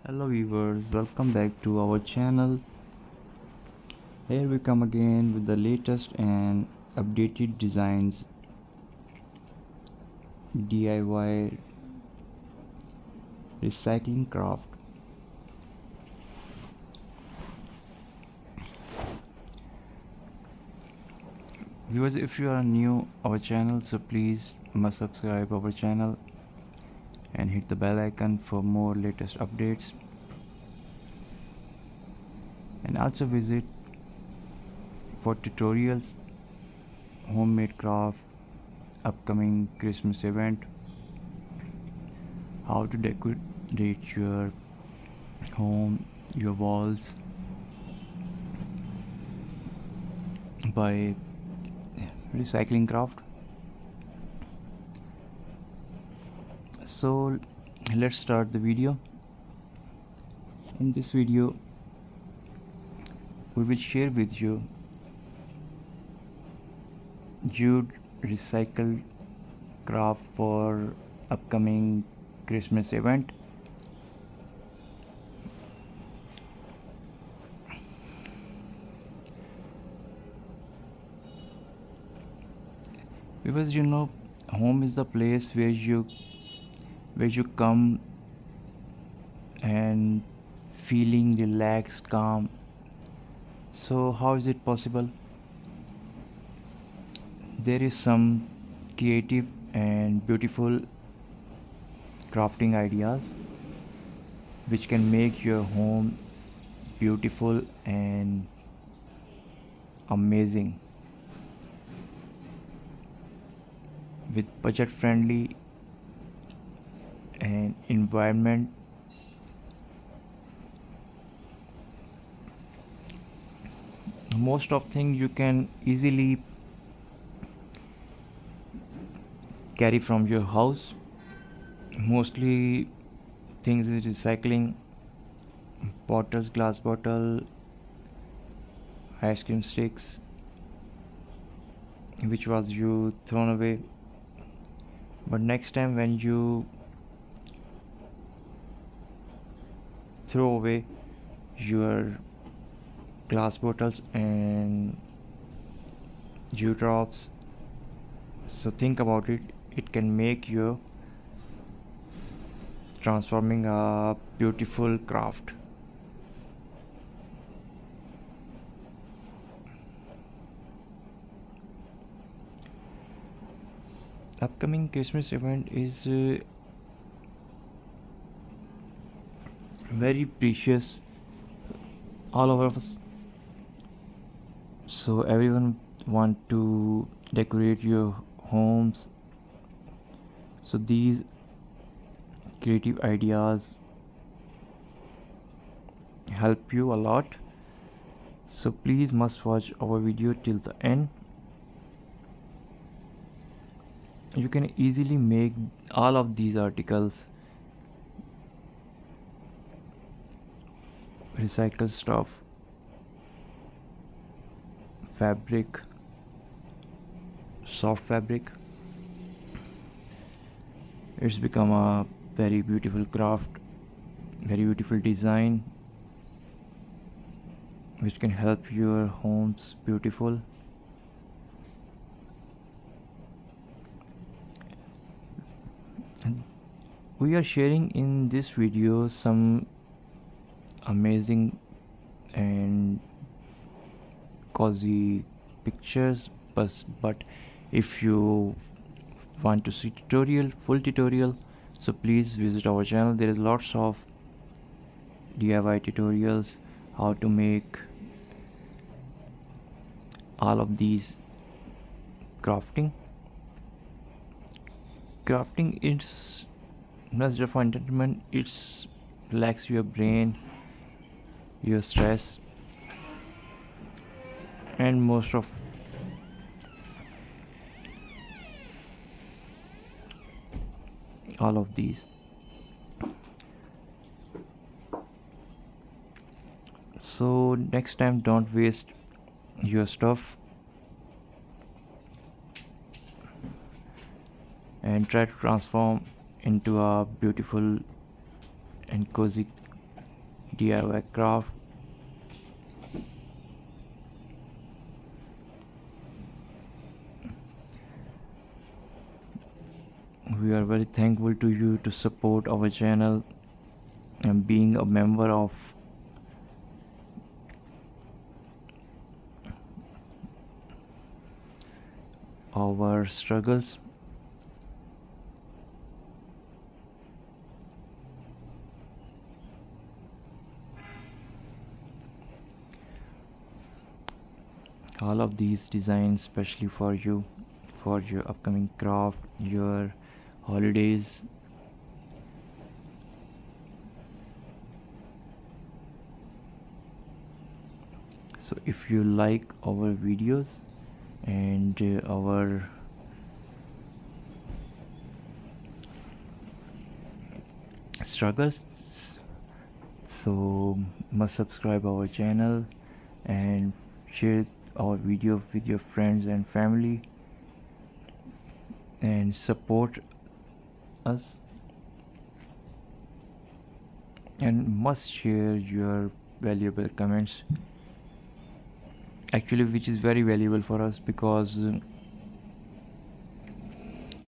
Hello viewers, welcome back to our channel. Here we come again with the latest and updated designs, DIY recycling craft. Viewers, if you are new our channel, so please must subscribe our channel and hit the bell icon for more latest updates, and also visit for tutorials, homemade craft, upcoming Christmas event, how to decorate your home, your walls by recycling craft. So let's start the video. In this video we will share with you jute recycled craft for upcoming Christmas event. Because home is the place where you come and feeling relaxed, calm. So how is it possible? There is some creative and beautiful crafting ideas which can make your home beautiful and amazing with budget friendly and environment. Most of things you can easily carry from your house. Mostly things is recycling: bottles, glass bottle, ice cream sticks which was you thrown away. But next time when you throw away your glass bottles and dewdrops, so think about it, it can make you transforming a beautiful craft. Upcoming Christmas event is very precious all of us, so everyone want to decorate your homes. So these creative ideas help you a lot, so please must watch our video till the end. You can easily make all of these articles, recycle stuff, fabric, soft fabric. It's become a very beautiful craft, very beautiful design which can help your homes beautiful. We are sharing in this video some amazing and cozy pictures, but if you want to see full tutorial, so please visit our channel. There is lots of DIY tutorials how to make all of these crafting is not just for entertainment, it's relax your brain, your stress, and most of all of these. So next time don't waste your stuff and try to transform into a beautiful and cozy DIY craft. We are very thankful to you to support our channel and being a member of our struggles. All of these designs especially for you, for your upcoming craft, your holidays. So if you like our videos and our struggles, so must subscribe our channel and share our video with your friends and family and support us, and must share your valuable comments, actually, which is very valuable for us, because